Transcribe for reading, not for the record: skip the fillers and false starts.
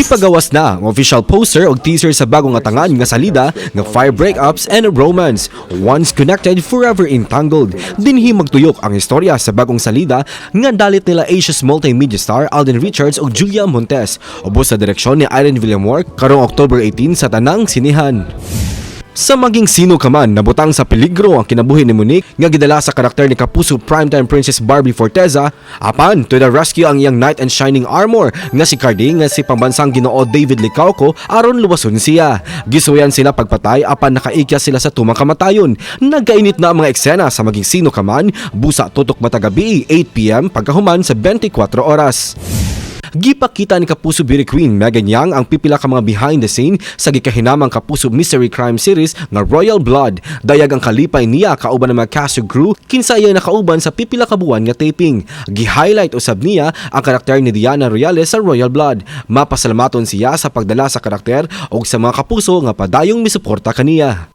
Gipagawas na ang official poster o teaser sa bagong atangan nga salida nga Fire Breakups and Romance. Once connected, forever entangled. Dinhi magtuyok ang istorya sa bagong salida nga dalit nila Asia's multimedia star Alden Richards o Julia Montes. Ubos sa direksyon ni Irene Villamor karong October 18 sa tanang sinihan. Sa maging sino ka man, nabutang sa peligro ang kinabuhi ni Monique nga gidala sa karakter ni Kapuso primetime Princess Barbie Forteza, apan to the rescue ang iyang knight and shining armor nga si Cardi nga si pambansang Ginoo David Licauco aron luwason siya. Gisuyan sila pagpatay apan nakaikya sila sa tumang kamatayon. Nagkainit na ang mga eksena sa maging sino ka man, busa tutok matagabi 8 PM pagkahuman sa 24 oras. Gipakita ni Kapuso Beauty Queen Megan Yang ang pipila ka mga behind the scene sa gikahinamang Kapuso Mystery Crime Series nga Royal Blood. Dayag ang kalipay niya kauban ng mga cast ug crew kinsa iya nakauban sa pipila ka buwan nga taping. Gi-highlight usab niya ang karakter ni Diana Reales sa Royal Blood. Mapasalamaton siya sa pagdala sa karakter ug sa mga kapuso nga padayong misuporta kaniya.